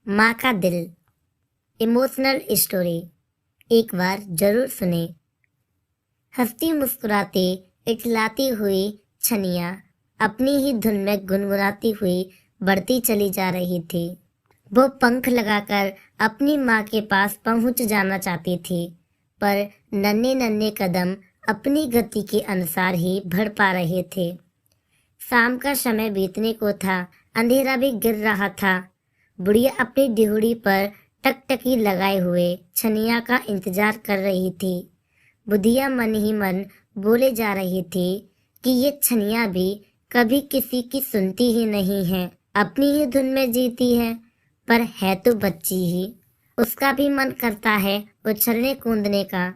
माँ का दिल। इमोशनल स्टोरी एक बार जरूर सुने। हंसती मुस्कुराती इठलाती हुई छनिया अपनी ही धुन में गुनगुनाती हुई बढ़ती चली जा रही थी। वो पंख लगाकर अपनी माँ के पास पहुंच जाना चाहती थी, पर नन्हे नन्हे कदम अपनी गति के अनुसार ही बढ़ पा रहे थे। शाम का समय बीतने को था, अंधेरा भी गिर रहा था। बुढ़िया अपनी डिहुड़ी पर टकटकी लगाए हुए छनिया का इंतजार कर रही थी। बुढ़िया मन ही मन बोले जा रही थी कि ये छनिया भी कभी किसी की सुनती ही नहीं है, अपनी ही धुन में जीती है, पर है तो बच्ची ही। उसका भी मन करता है उछलने कूदने का।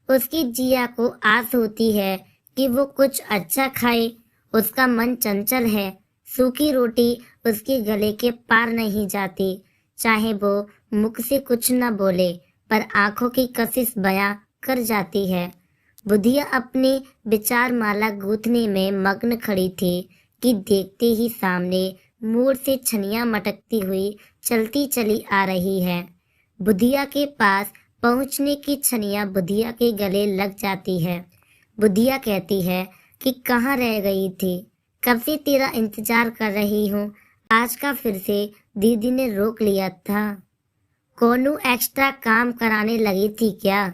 उसकी जिया को आस होती है कि वो कुछ अच्छा खाए। उसका मन चंचल है, सूखी रोटी उसके गले के पार नहीं जाती। चाहे वो मुख से कुछ न बोले, पर आंखों की कशिश बयां कर जाती है। बुधिया अपनी विचार माला गूंथने में मग्न खड़ी थी कि देखते ही सामने मोड़ से छनिया मटकती हुई चलती चली आ रही है। बुधिया के पास पहुंचने की छनिया बुधिया के गले लग जाती है। बुधिया कहती है कि कहाँ रह गई थी, कब से तेरा इंतजार कर रही हूँ। आज का फिर से दीदी ने रोक लिया था, कौनू एक्स्ट्रा काम कराने लगी थी क्या?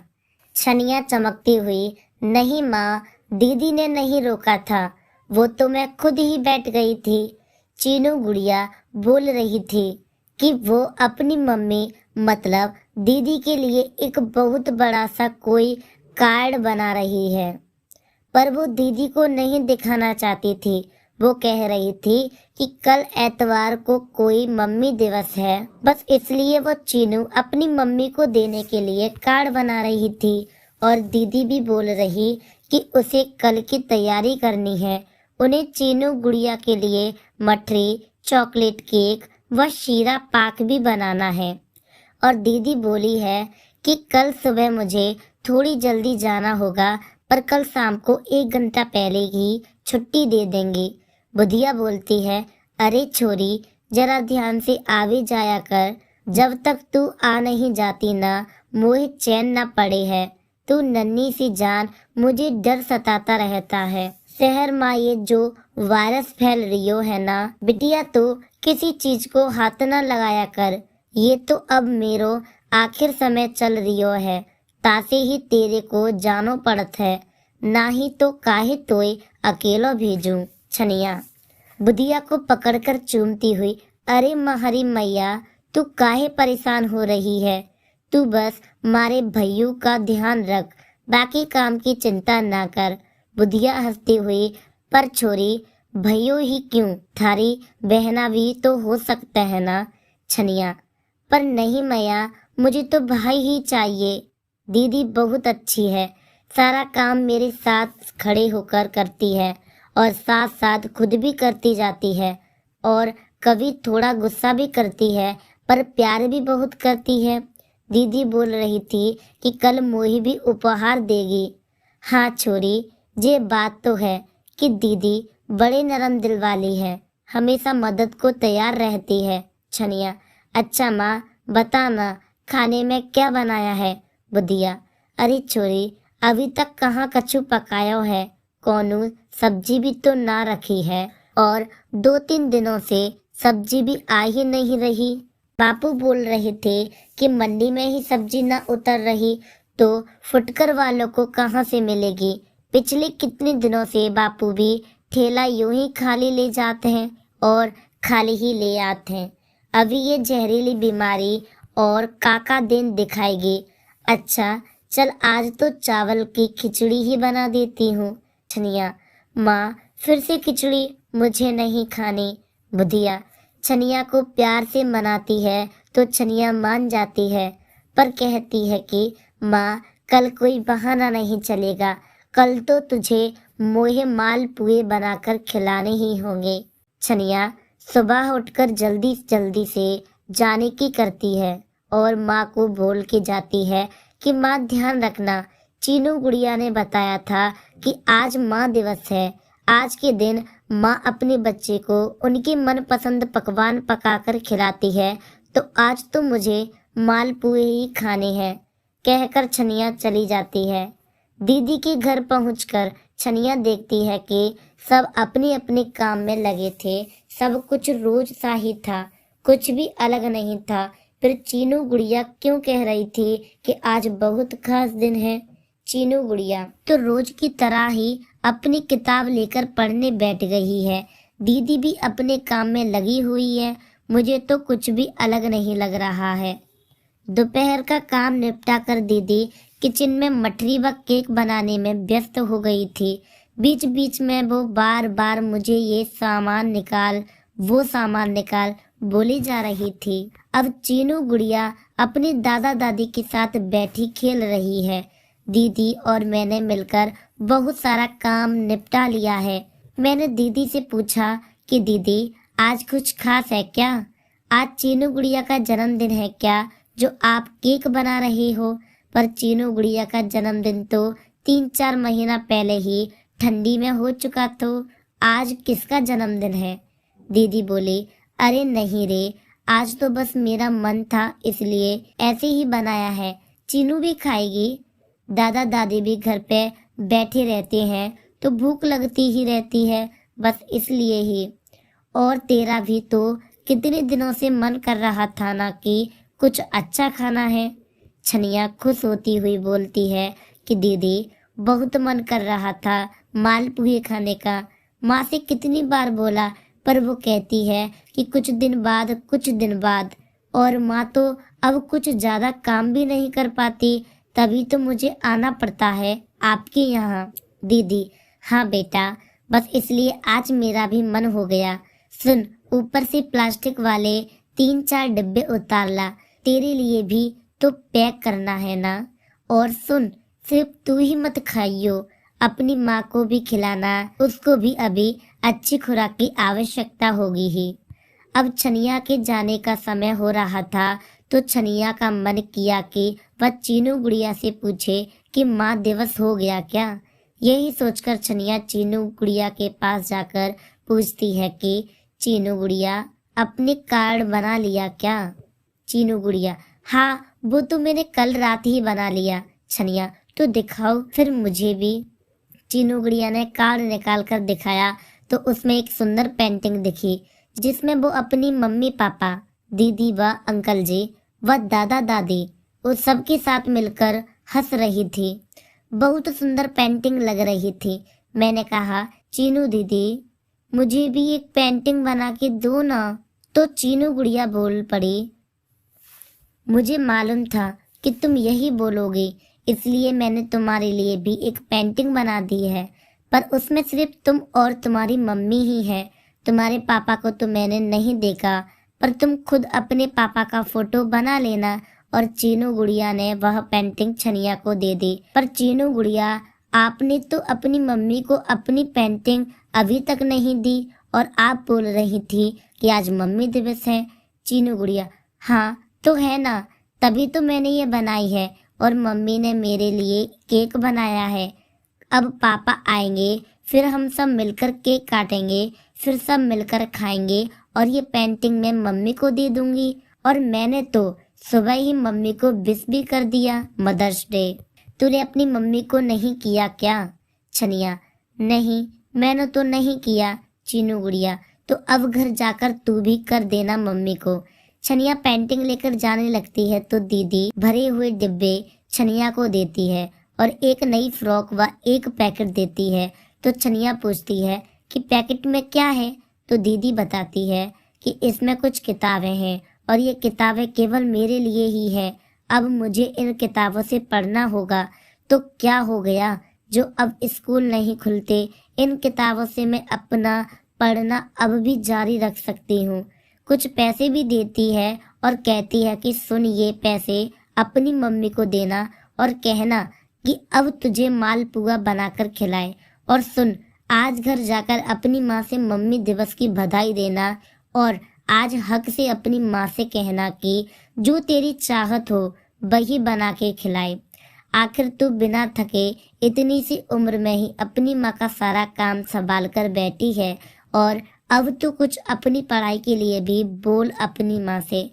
छनिया चमकती हुई, नहीं माँ, दीदी ने नहीं रोका था, वो तो मैं खुद ही बैठ गई थी। चीनू गुड़िया बोल रही थी कि वो अपनी मम्मी मतलब दीदी के लिए एक बहुत बड़ा सा कोई कार्ड बना रही है, पर वो दीदी को नहीं दिखाना चाहती थी। वो कह रही थी कि कल एतवार को कोई मम्मी दिवस है, बस इसलिए वो चीनू अपनी मम्मी को देने के लिए कार्ड बना रही थी। और दीदी भी बोल रही कि उसे कल की तैयारी करनी है। उन्हें चीनू गुड़िया के लिए मठरी, चॉकलेट केक व शीरा पाक भी बनाना है। और दीदी बोली है कि कल सुबह मुझे थोड़ी जल्दी जाना होगा, पर कल शाम को 1 घंटा पहले ही छुट्टी दे देंगे। बुधिया बोलती है, अरे छोरी, जरा ध्यान से आवे जाया कर, जब तक तू आ नहीं जाती ना मोहे चैन न पड़े है। तू नन्ही सी जान, मुझे डर सताता रहता है। शहर में ये जो वायरस फैल रियो है ना बिटिया, तो किसी चीज को हाथ न लगाया कर। ये तो अब मेरो आखिर समय चल रियो है, तासे ही तेरे को जानो पड़त है, ना ही तो काहे तोय अकेलो भेजूं। छनिया बुधिया को पकड़कर चूमती हुई, अरे महरी मैया, तू काहे परेशान हो रही है? तू बस मारे भैयू का ध्यान रख, बाकी काम की चिंता ना कर। बुधिया हंसती हुई, पर छोरी, भैयू ही क्यों, थारी बहना भी तो हो सकता है ना। छनिया, पर नहीं मैया, मुझे तो भाई ही चाहिए। दीदी बहुत अच्छी है, सारा काम मेरे साथ खड़े होकर करती है और साथ साथ खुद भी करती जाती है, और कभी थोड़ा गुस्सा भी करती है, पर प्यार भी बहुत करती है। दीदी बोल रही थी कि कल मोही भी उपहार देगी। हाँ छोरी, ये बात तो है कि दीदी बड़े नरम दिल वाली है, हमेशा मदद को तैयार रहती है। छनिया, अच्छा माँ, बताना खाने में क्या बनाया है? बुधिया, अरे छोरी, अभी तक कहाँ कछु पकायो है, कौनू सब्जी भी तो ना रखी है, और 2-3 दिनों से सब्जी भी आ ही नहीं रही। बापू बोल रहे थे कि मंडी में ही सब्जी ना उतर रही तो फुटकर वालों को कहाँ से मिलेगी। पिछले कितने दिनों से बापू भी ठेला यूं ही खाली ले जाते हैं और खाली ही ले आते हैं। अभी ये जहरीली बीमारी और काका दिन दिखाएगी। अच्छा चल, आज तो चावल की खिचड़ी ही बना देती हूँ। छनिया, माँ, फिर से खिचड़ी मुझे नहीं खानी। बुधिया छनिया को प्यार से मनाती है तो छनिया मान जाती है, पर कहती है कि माँ, कल कोई बहाना नहीं चलेगा, कल तो तुझे मोहे माल पुए बनाकर खिलाने ही होंगे। छनिया सुबह उठकर जल्दी जल्दी से जाने की करती है और माँ को बोल के जाती है कि माँ ध्यान रखना, चीनू गुड़िया ने बताया था कि आज माँ दिवस है। आज के दिन माँ अपने बच्चे को उनके मनपसंद पकवान पकाकर खिलाती है, तो तो आज तो मुझे मालपुए ही खाने हैं, कहकर छनिया चली जाती है। दीदी के घर पहुंचकर छनिया देखती है कि सब अपने अपने काम में लगे थे। सब कुछ रोज सा ही था, कुछ भी अलग नहीं था। फिर चीनू गुड़िया क्यों कह रही थी कि आज बहुत खास दिन है। चीनू गुड़िया तो रोज की तरह ही अपनी किताब लेकर पढ़ने बैठ गई है। दीदी भी अपने काम में लगी हुई है। मुझे तो कुछ भी अलग नहीं लग रहा है। दोपहर का काम निपटा कर दीदी किचन में मठरी व केक बनाने में व्यस्त हो गई थी। बीच बीच में वो बार बार मुझे ये सामान निकाल, वो सामान निकाल बोली जा रही थी। अब चीनू गुड़िया अपनी दादा दादी के साथ बैठी खेल रही है। दीदी और मैंने मिलकर बहुत सारा काम निपटा लिया है। मैंने दीदी से पूछा कि दीदी आज कुछ खास है क्या? आज चीनू गुड़िया का जन्मदिन है क्या जो आप केक बना रही हो? पर चीनू गुड़िया का जन्मदिन तो 3-4 महीना पहले ही ठंडी में हो चुका, तो आज किसका जन्मदिन है? दीदी बोली, अरे नहीं रे, आज तो बस मेरा मन था इसलिए ऐसे ही बनाया है। चीनू भी खाएगी। दादा दादी भी घर पे बैठे रहते हैं तो भूख लगती ही रहती है, बस इसलिए ही। और तेरा भी तो कितने दिनों से मन कर रहा था ना कि कुछ अच्छा खाना है। छनिया खुश होती हुई बोलती है कि दीदी बहुत मन कर रहा था मालपुए खाने का। माँ से कितनी बार बोला पर वो कहती है कि कुछ दिन बाद। और माँ तो अब कुछ ज़्यादा काम भी नहीं कर पाती, तभी तो मुझे आना पड़ता है आपके यहाँ। दीदी, हाँ बेटा, बस इसलिए आज मेरा भी मन हो गया। सुन, ऊपर से प्लास्टिक वाले 3-4 डिब्बे उतार ला, तेरे लिए भी तो पैक करना है ना। और सुन, सिर्फ तू ही मत खाइयो, अपनी माँ को भी खिलाना, उसको भी अभी अच्छी खुराक की आवश्यकता होगी ही। अब छनिया के जाने का समय हो रहा था तो छनिया का मन किया कि वह चीनू गुड़िया से पूछे कि माँ दिवस हो गया क्या। यही सोचकर छनिया चीनू गुड़िया के पास जाकर पूछती है कि चीनू गुड़िया, अपने कार्ड बना लिया क्या? चीनू गुड़िया, हाँ वो तो मैंने कल रात ही बना लिया। छनिया, तो दिखाओ फिर मुझे भी। चीनू गुड़िया ने कार्ड निकाल कर दिखाया तो उसमें एक सुंदर पेंटिंग दिखी जिसमें वो अपनी मम्मी पापा, दीदी व अंकल जी व दादा दादी उस सबके साथ मिलकर हंस रही थी। बहुत सुंदर पेंटिंग लग रही थी। मैंने कहा, चीनू दीदी मुझे भी एक पेंटिंग बना के दो ना। तो चीनू गुड़िया बोल पड़ी, मुझे मालूम था कि तुम यही बोलोगे, इसलिए मैंने तुम्हारे लिए भी एक पेंटिंग बना दी है, पर उसमें सिर्फ तुम और तुम्हारी मम्मी ही है। तुम्हारे पापा को तो मैंने नहीं देखा, पर तुम खुद अपने पापा का फोटो बना लेना। और चीनू गुड़िया ने वह पेंटिंग छनिया को दे दी। पर चीनू गुड़िया, आपने तो अपनी मम्मी को अपनी पेंटिंग अभी तक नहीं दी और आप बोल रही थी कि आज मम्मी दिवस है। चीनू गुड़िया, हाँ तो है ना, तभी तो मैंने ये बनाई है और मम्मी ने मेरे लिए केक बनाया है। अब पापा आएंगे, फिर हम सब मिलकर केक काटेंगे, फिर सब मिलकर खाएंगे और ये पेंटिंग मैं मम्मी को दे दूंगी। और मैंने तो सुबह ही मम्मी को विश भी कर दिया, मदर्स डे। तूने अपनी मम्मी को नहीं किया क्या? छनिया, नहीं मैंने तो नहीं किया। चीनू गुड़िया, तो अब घर जाकर तू भी कर देना मम्मी को। छनिया पेंटिंग लेकर जाने लगती है तो दीदी भरे हुए डिब्बे छनिया को देती है और एक नई फ्रॉक व एक पैकेट देती है। तो छनिया पूछती है कि पैकेट में क्या है? तो दीदी बताती है कि इसमें कुछ किताबें हैं और ये किताबें केवल मेरे लिए ही है। अब मुझे इन किताबों से पढ़ना होगा। तो क्या हो गया जो अब स्कूल नहीं खुलते, इन किताबों से मैं अपना पढ़ना अब भी जारी रख सकती हूँ। कुछ पैसे भी देती है और कहती है कि सुन, ये पैसे अपनी मम्मी को देना और कहना कि अब तुझे मालपुआ बनाकर खिलाए। और सुन, आज घर जाकर अपनी माँ से मम्मी दिवस की बधाई देना और आज हक से अपनी माँ से कहना कि जो तेरी चाहत हो वही बना के खिलाए। आखिर तू बिना थके इतनी सी उम्र में ही अपनी माँ का सारा काम संभाल कर बैठी है और अब तू कुछ अपनी पढ़ाई के लिए भी बोल अपनी माँ से।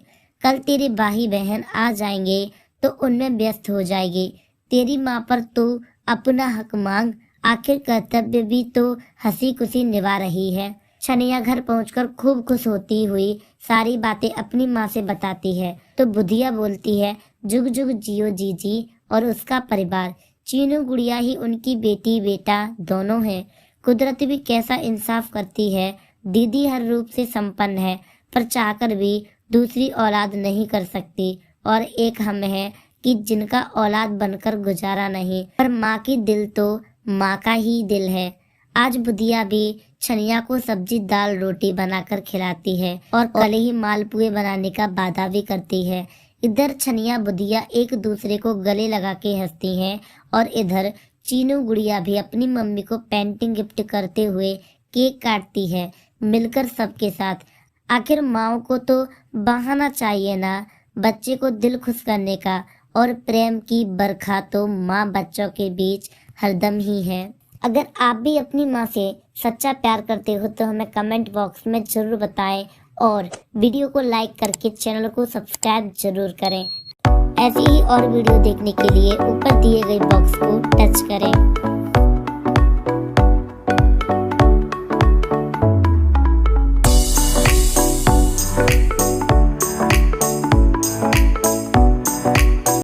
कल तेरे भाई बहन आ जाएंगे तो उनमें व्यस्त हो जाएगी। तेरी माँ पर तू अपना हक मांग, आखिर कर्तव्य भी तो हंसी खुशी निभा रही है। छनिया घर पहुंचकर खूब खुश होती हुई सारी बातें अपनी माँ से बताती है तो बुधिया बोलती है, जुग जुग जियो जीजी और उसका परिवार। चीनू गुड़िया ही उनकी बेटी बेटा दोनों हैं। कुदरत भी कैसा इंसाफ करती है। दीदी हर रूप से संपन्न है पर चाहकर भी दूसरी औलाद नहीं कर सकती, और एक हम है कि जिनका औलाद बनकर गुजारा नहीं, पर माँ की दिल तो माँ का ही दिल है। आज बुधिया भी छनिया को सब्जी दाल रोटी बनाकर खिलाती है और कल ही मालपुए बनाने का वादा भी करती है। इधर छनिया बुधिया एक दूसरे को गले लगा के हंसती हैं और इधर चीनू गुड़िया भी अपनी मम्मी को पेंटिंग गिफ्ट करते हुए केक काटती है मिलकर सबके साथ। आखिर माँ को तो बहाना चाहिए ना बच्चे को दिल खुश करने का, और प्रेम की बरखा तो माँ बच्चों के बीच हरदम ही है। अगर आप भी अपनी माँ से सच्चा प्यार करते हो तो हमें कमेंट बॉक्स में जरूर बताएं और वीडियो को लाइक करके चैनल को सब्सक्राइब जरूर करें। ऐसी ही और वीडियो देखने के लिए ऊपर दिए गए बॉक्स को टच करें।